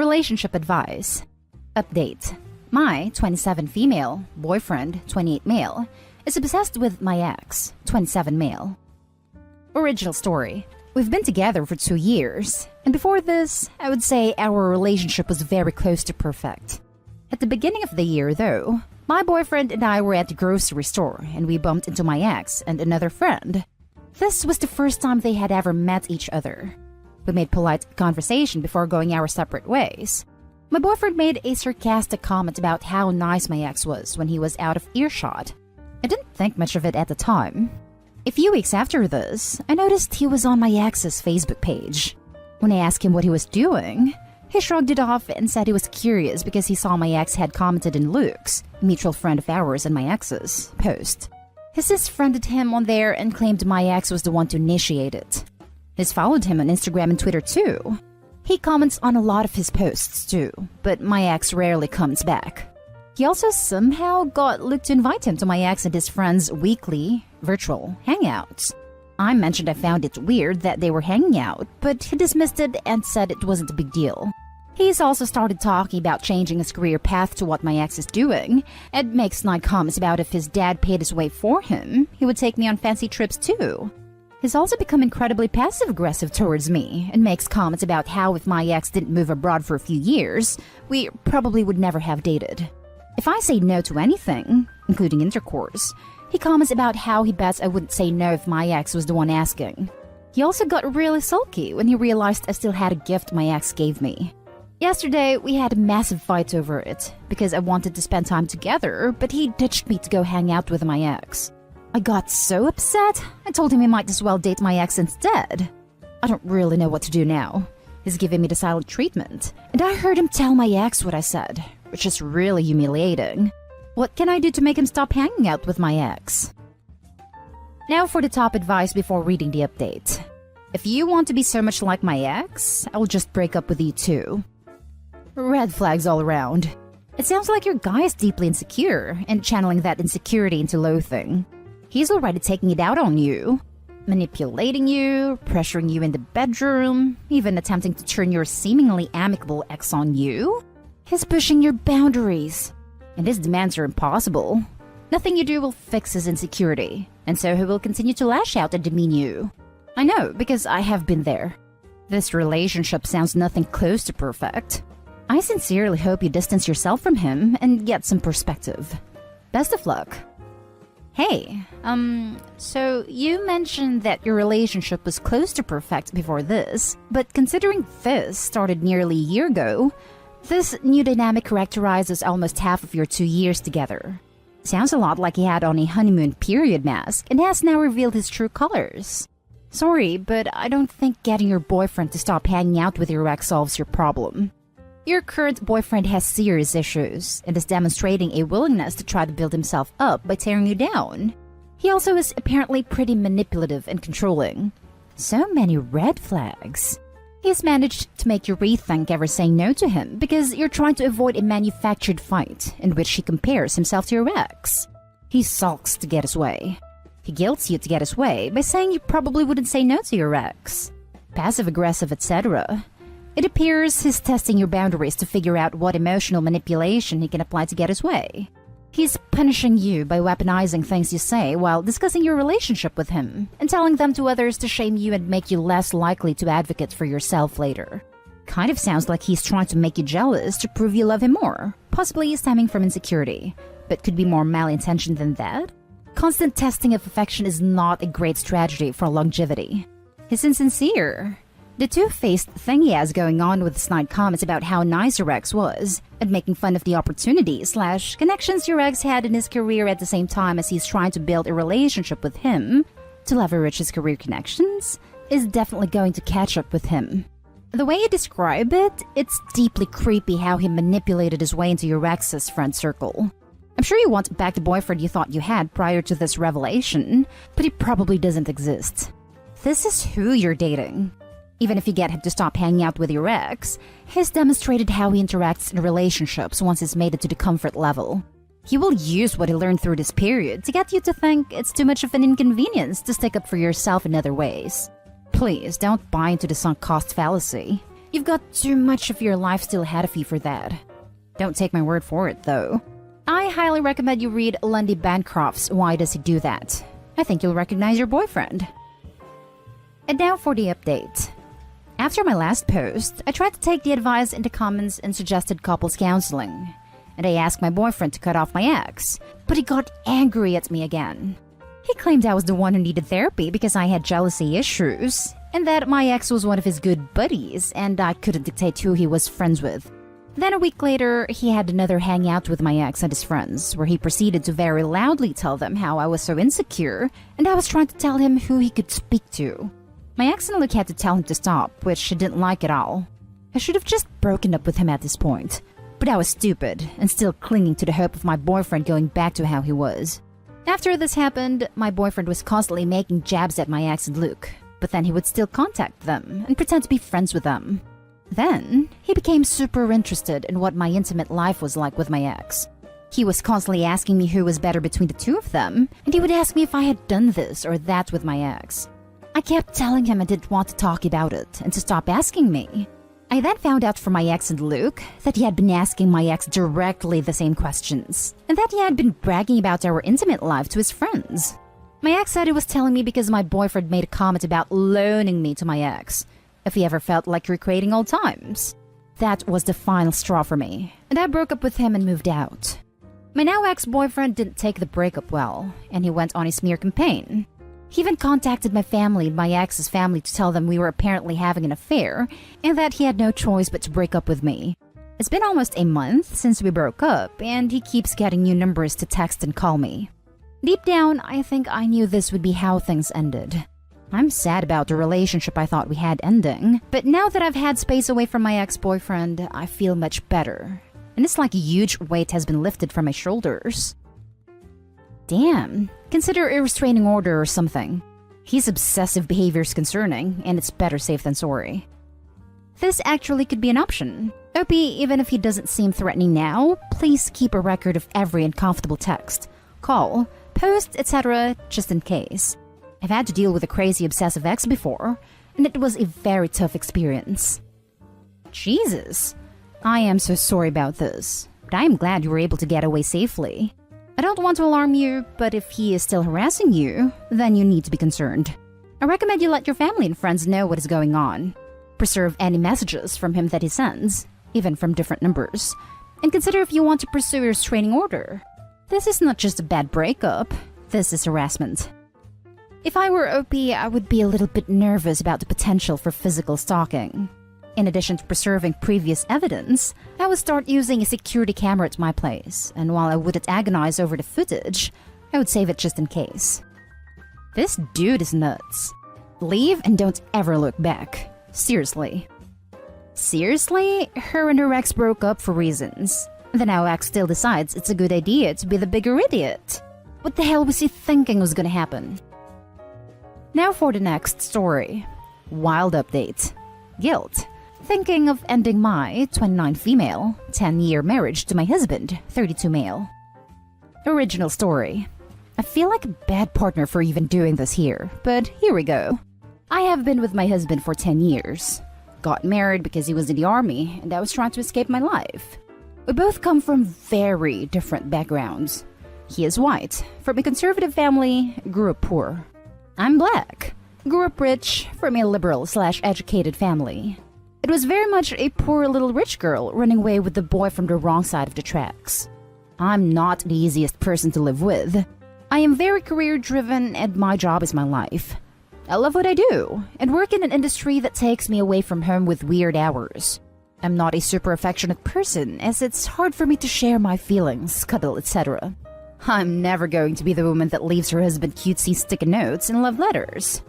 Relationship advice. Update. My 27 female boyfriend, 28 male, is obsessed with my ex, 27 male. Original story. We've been together for 2 years, and before this, I would say our relationship was very close to perfect. At the beginning of the year, though, my boyfriend and I were at the grocery store, and we bumped into my ex and another friend. This was the first time they had ever met each other. We made polite conversation before going our separate ways. My boyfriend made a sarcastic comment about how nice my ex was when he was out of earshot. I didn't think much of it at the time. A few weeks after this, I noticed he was on my ex's Facebook page. When I asked him what he was doing, he shrugged it off and said he was curious because he saw my ex had commented in Luke's, a mutual friend of ours and my ex's, post. His sis friended him on there and claimed my ex was the one to initiate it. He's followed him on Instagram and Twitter too. He comments on a lot of his posts too, but my ex rarely comes back. He also somehow got Luke to invite him to my ex and his friends' weekly virtual hangouts. I mentioned I found it weird that they were hanging out, but he dismissed it and said it wasn't a big deal. He's also started talking about changing his career path to what my ex is doing, and makes snide comments about if his dad paid his way for him, he would take me on fancy trips too. He's also become incredibly passive-aggressive towards me, and makes comments about how if my ex didn't move abroad for a few years, we probably would never have dated. If I say no to anything, including intercourse, he comments about how he bets I wouldn't say no if my ex was the one asking. He also got really sulky when he realized I still had a gift my ex gave me. Yesterday, we had a massive fight over it, because I wanted to spend time together, but he ditched me to go hang out with my ex. I got so upset, I told him he might as well date my ex instead. I don't really know what to do now. He's giving me the silent treatment, and I heard him tell my ex what I said, which is really humiliating. What can I do to make him stop hanging out with my ex? Now for the top advice before reading the update. If you want to be so much like my ex, I'll just break up with you too. Red flags all around. It sounds like your guy is deeply insecure and channeling that insecurity into loathing. He's already taking it out on you, manipulating you, pressuring you in the bedroom, even attempting to turn your seemingly amicable ex on you. He's pushing your boundaries, and his demands are impossible. Nothing you do will fix his insecurity, and so he will continue to lash out and demean you. I know, because I have been there. This relationship sounds nothing close to perfect. I sincerely hope you distance yourself from him and get some perspective. Best of luck. Hey, so you mentioned that your relationship was close to perfect before this, but considering this started nearly a year ago, this new dynamic characterizes almost half of your 2 years together. Sounds a lot like he had on a honeymoon period mask and has now revealed his true colors. Sorry, but I don't think getting your boyfriend to stop hanging out with your ex solves your problem. Your current boyfriend has serious issues and is demonstrating a willingness to try to build himself up by tearing you down. He also is apparently pretty manipulative and controlling. So many red flags. He's managed to make you rethink ever saying no to him because you're trying to avoid a manufactured fight in which he compares himself to your ex. He sulks to get his way. He guilts you to get his way by saying you probably wouldn't say no to your ex. Passive-aggressive, etc. It appears he's testing your boundaries to figure out what emotional manipulation he can apply to get his way. He's punishing you by weaponizing things you say while discussing your relationship with him and telling them to others to shame you and make you less likely to advocate for yourself later. Kind of sounds like he's trying to make you jealous to prove you love him more, possibly stemming from insecurity, but could be more malintentioned than that. Constant testing of affection is not a great strategy for longevity. He's insincere. The two-faced thing he has going on with snide comments about how nice your ex was, and making fun of the opportunities/connections your ex had in his career at the same time as he's trying to build a relationship with him to leverage his career connections, is definitely going to catch up with him. The way you describe it, it's deeply creepy how he manipulated his way into your ex's friend circle. I'm sure you want back the boyfriend you thought you had prior to this revelation, but he probably doesn't exist. This is who you're dating. Even if you get him to stop hanging out with your ex, he's demonstrated how he interacts in relationships once he's made it to the comfort level. He will use what he learned through this period to get you to think it's too much of an inconvenience to stick up for yourself in other ways. Please don't buy into the sunk cost fallacy. You've got too much of your life still ahead of you for that. Don't take my word for it, though. I highly recommend you read Lundy Bancroft's Why Does He Do That? I think you'll recognize your boyfriend. And now for the update. After my last post, I tried to take the advice into comments and suggested couples counseling. And I asked my boyfriend to cut off my ex, but he got angry at me again. He claimed I was the one who needed therapy because I had jealousy issues, and that my ex was one of his good buddies and I couldn't dictate who he was friends with. Then a week later, he had another hangout with my ex and his friends, where he proceeded to very loudly tell them how I was so insecure and I was trying to tell him who he could speak to. My ex and Luke had to tell him to stop, which he didn't like at all. I should have just broken up with him at this point, but I was stupid and still clinging to the hope of my boyfriend going back to how he was. After this happened, my boyfriend was constantly making jabs at my ex and Luke, but then he would still contact them and pretend to be friends with them. Then, he became super interested in what my intimate life was like with my ex. He was constantly asking me who was better between the two of them, and he would ask me if I had done this or that with my ex. I kept telling him I didn't want to talk about it and to stop asking me. I then found out from my ex and Luke that he had been asking my ex directly the same questions, and that he had been bragging about our intimate life to his friends. My ex said he was telling me because my boyfriend made a comment about loaning me to my ex, if he ever felt like recreating old times. That was the final straw for me, and I broke up with him and moved out. My now ex-boyfriend didn't take the breakup well, and he went on a smear campaign. He even contacted my family and my ex's family to tell them we were apparently having an affair, and that he had no choice but to break up with me. It's been almost a month since we broke up, and he keeps getting new numbers to text and call me. Deep down, I think I knew this would be how things ended. I'm sad about the relationship I thought we had ending, but now that I've had space away from my ex-boyfriend, I feel much better. And it's like a huge weight has been lifted from my shoulders. Damn, consider a restraining order or something. His obsessive behavior is concerning, and it's better safe than sorry. This actually could be an option. OP, even if he doesn't seem threatening now, please keep a record of every uncomfortable text, call, post, etc. just in case. I've had to deal with a crazy obsessive ex before, and it was a very tough experience. Jesus, I am so sorry about this, but I am glad you were able to get away safely. I don't want to alarm you, but if he is still harassing you, then you need to be concerned. I recommend you let your family and friends know what is going on. Preserve any messages from him that he sends, even from different numbers, and consider if you want to pursue a restraining order. This is not just a bad breakup, this is harassment. If I were OP, I would be a little bit nervous about the potential for physical stalking. In addition to preserving previous evidence, I would start using a security camera at my place, and while I wouldn't agonize over the footage, I would save it just in case. This dude is nuts. Leave and don't ever look back. Seriously. Seriously? Her and her ex broke up for reasons. The now ex still decides it's a good idea to be the bigger idiot. What the hell was he thinking was gonna happen? Now for the next story. Wild update. Guilt. Thinking of ending my 29 female, 10-year marriage to my husband, 32 male. Original story. I feel like a bad partner for even doing this here, but here we go. I have been with my husband for 10 years. Got married because he was in the army and I was trying to escape my life. We both come from very different backgrounds. He is white, from a conservative family, grew up poor. I'm black, grew up rich, from a liberal/educated family. It was very much a poor little rich girl running away with the boy from the wrong side of the tracks. I'm not the easiest person to live with. I am very career-driven and my job is my life. I love what I do and work in an industry that takes me away from home with weird hours. I'm not a super affectionate person as it's hard for me to share my feelings, cuddle, etc. I'm never going to be the woman that leaves her husband cutesy sticky notes and love letters.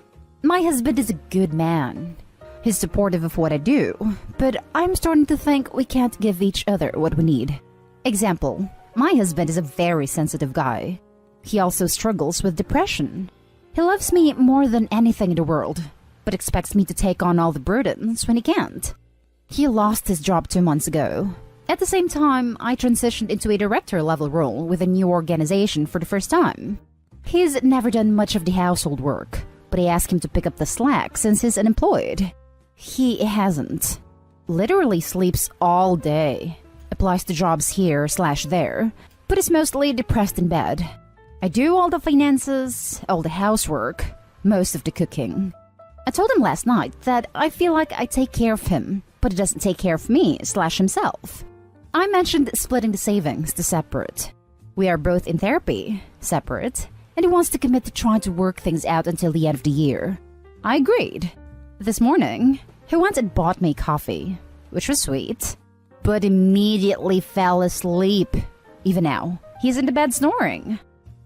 My husband is a good man. He's supportive of what I do, but I'm starting to think we can't give each other what we need. Example, my husband is a very sensitive guy. He also struggles with depression. He loves me more than anything in the world, but expects me to take on all the burdens when he can't. He lost his job 2 months ago. At the same time, I transitioned into a director-level role with a new organization for the first time. He's never done much of the household work, but I asked him to pick up the slack since he's unemployed. He hasn't. Literally sleeps all day. Applies to jobs here/there, but is mostly depressed in bed. I do all the finances, all the housework, most of the cooking. I told him last night that I feel like I take care of him, but he doesn't take care of me/himself. I mentioned splitting the savings to separate. We are both in therapy, separate, and he wants to commit to trying to work things out until the end of the year. I agreed. This morning, he went and bought me coffee, which was sweet, but immediately fell asleep. Even now, he's in the bed snoring.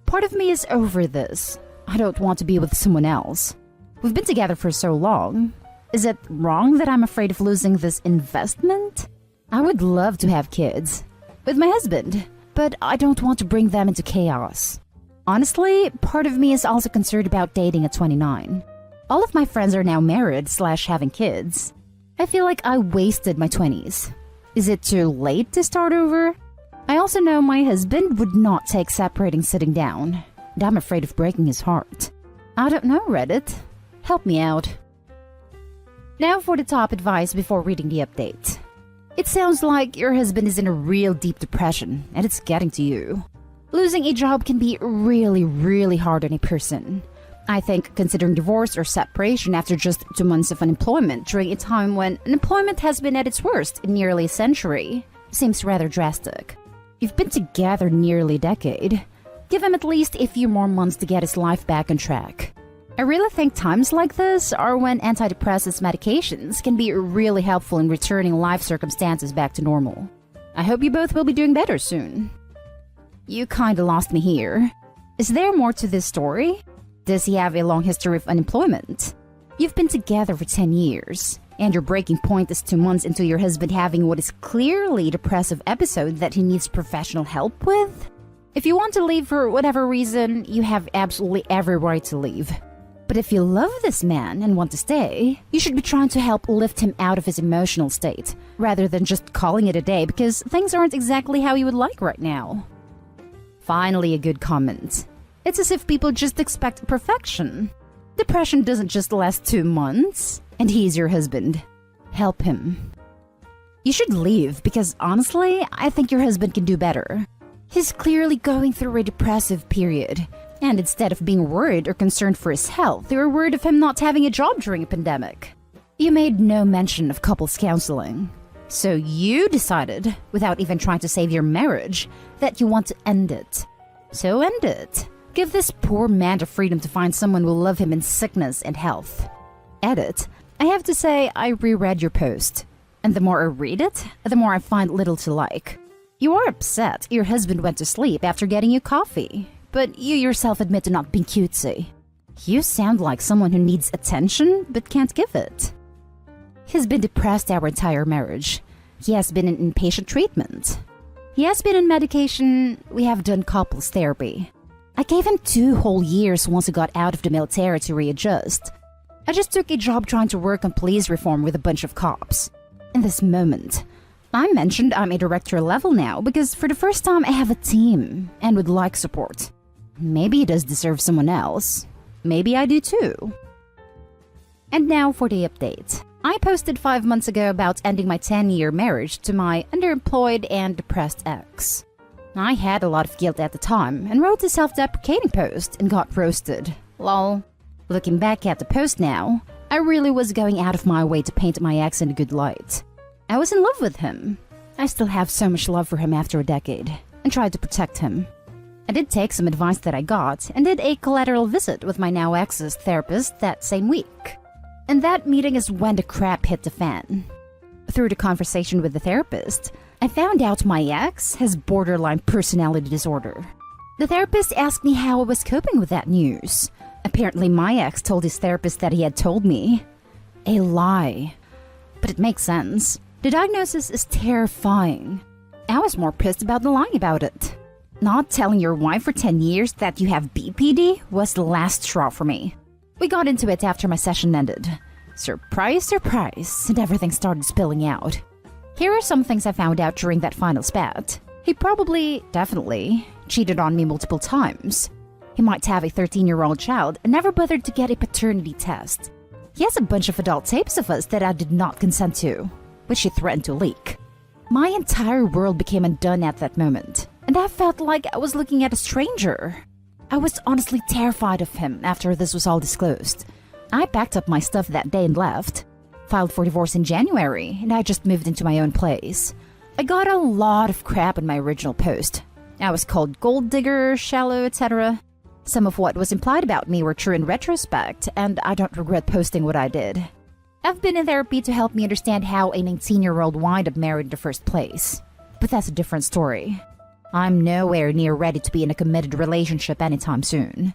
Part of me is over this. I don't want to be with someone else. We've been together for so long. Is it wrong that I'm afraid of losing this investment? I would love to have kids with my husband, but I don't want to bring them into chaos. Honestly, part of me is also concerned about dating at 29. All of my friends are now married/having kids. I feel like I wasted my 20s. Is it too late to start over? I also know my husband would not take separating sitting down, and I'm afraid of breaking his heart. I don't know, Reddit. Help me out. Now for the top advice before reading the update. It sounds like your husband is in a real deep depression, and it's getting to you. Losing a job can be really hard on a person. I think considering divorce or separation after just 2 months of unemployment during a time when unemployment has been at its worst in nearly a century seems rather drastic. You've been together nearly a decade. Give him at least a few more months to get his life back on track. I really think times like this are when antidepressants medications can be really helpful in returning life circumstances back to normal. I hope you both will be doing better soon. You kinda lost me here. Is there more to this story? Does he have a long history of unemployment? You've been together for 10 years, and your breaking point is 2 months into your husband having what is clearly a depressive episode that he needs professional help with? If you want to leave for whatever reason, you have absolutely every right to leave. But if you love this man and want to stay, you should be trying to help lift him out of his emotional state, rather than just calling it a day because things aren't exactly how you would like right now. Finally, a good comment. It's as if people just expect perfection. Depression doesn't just last 2 months, and he's your husband. Help him. You should leave because honestly, I think your husband can do better. He's clearly going through a depressive period, and instead of being worried or concerned for his health, you're worried of him not having a job during a pandemic. You made no mention of couples counseling. So you decided, without even trying to save your marriage, that you want to end it. So end it. Give this poor man the freedom to find someone who will love him in sickness and health. Edit. I have to say, I reread your post. And the more I read it, the more I find little to like. You are upset your husband went to sleep after getting you coffee, but you yourself admit to not being cutesy. You sound like someone who needs attention but can't give it. He's been depressed our entire marriage. He has been in inpatient treatment. He has been on medication. We have done couples therapy. I gave him 2 whole years once he got out of the military to readjust. I just took a job trying to work on police reform with a bunch of cops. In this moment, I mentioned I'm a director level now because for the first time I have a team and would like support. Maybe he does deserve someone else. Maybe I do too. And now for the update. I posted 5 months ago about ending my 10-year marriage to my underemployed and depressed ex. I had a lot of guilt at the time and wrote a self-deprecating post and got roasted. Lol. Looking back at the post now, I really was going out of my way to paint my ex in a good light. I was in love with him. I still have so much love for him after a decade and tried to protect him. I did take some advice that I got and did a collateral visit with my now ex's therapist that same week. And that meeting is when the crap hit the fan. Through the conversation with the therapist, I found out my ex has borderline personality disorder. The therapist asked me how I was coping with that news. Apparently my ex told his therapist that he had told me. A lie. But it makes sense. The diagnosis is terrifying. I was more pissed about the lying about it. Not telling your wife for 10 years that you have BPD was the last straw for me. We got into it after my session ended. Surprise, surprise, and everything started spilling out. Here are some things I found out during that final spat. He probably, definitely, cheated on me multiple times. He might have a 13-year-old child and never bothered to get a paternity test. He has a bunch of adult tapes of us that I did not consent to. which she threatened to leak. My entire world became undone at that moment, and I felt like I was looking at a stranger. I was honestly terrified of him after this was all disclosed. I packed up my stuff that day and left. Filed for divorce in January, and I just moved into my own place. I got a lot of crap in my original post. I was called gold digger, shallow, etc. Some of what was implied about me were true in retrospect, and I don't regret posting what I did. I've been in therapy to help me understand how a 19-year-old wound up married in the first place. But that's a different story. I'm nowhere near ready to be in a committed relationship anytime soon.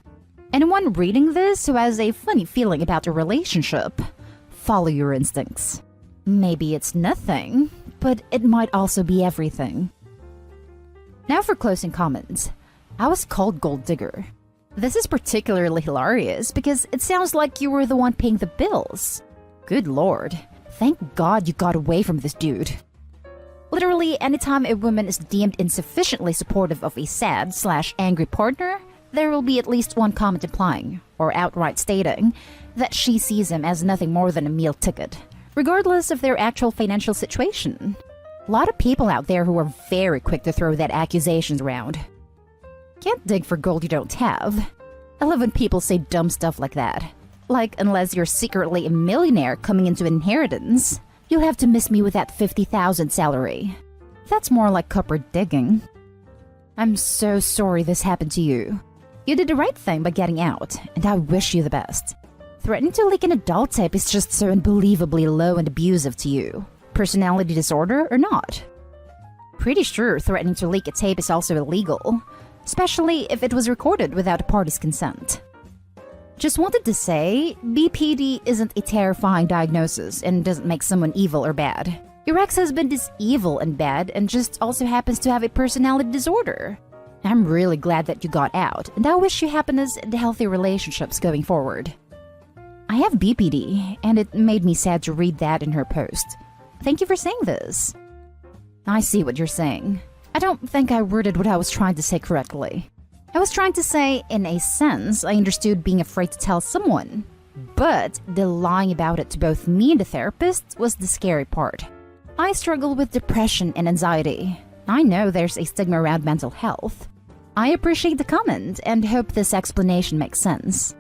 Anyone reading this who has a funny feeling about a relationship, follow your instincts. Maybe it's nothing, but it might also be everything. Now for closing comments. I was called gold digger. This is particularly hilarious because it sounds like you were the one paying the bills. Good lord. Thank God you got away from this dude. Literally, anytime a woman is deemed insufficiently supportive of a sad/angry partner, there will be at least one comment implying, or outright stating, that she sees him as nothing more than a meal ticket, regardless of their actual financial situation. A lot of people out there who are very quick to throw that accusations around. Can't dig for gold you don't have. I love when people say dumb stuff like that. Like, unless you're secretly a millionaire coming into inheritance, you'll have to miss me with that $50,000 salary. That's more like copper digging. I'm so sorry this happened to you. You did the right thing by getting out, and I wish you the best. Threatening to leak an adult tape is just so unbelievably low and abusive to you. Personality disorder or not? Pretty sure threatening to leak a tape is also illegal, especially if it was recorded without a party's consent. Just wanted to say, BPD isn't a terrifying diagnosis and doesn't make someone evil or bad. Your ex-husband is evil and bad and just also happens to have a personality disorder. I'm really glad that you got out, and I wish you happiness and healthy relationships going forward. I have BPD, and it made me sad to read that in her post. Thank you for saying this. I see what you're saying. I don't think I worded what I was trying to say correctly. I was trying to say, in a sense, I understood being afraid to tell someone. But the lying about it to both me and the therapist was the scary part. I struggle with depression and anxiety. I know there's a stigma around mental health. I appreciate the comment and hope this explanation makes sense.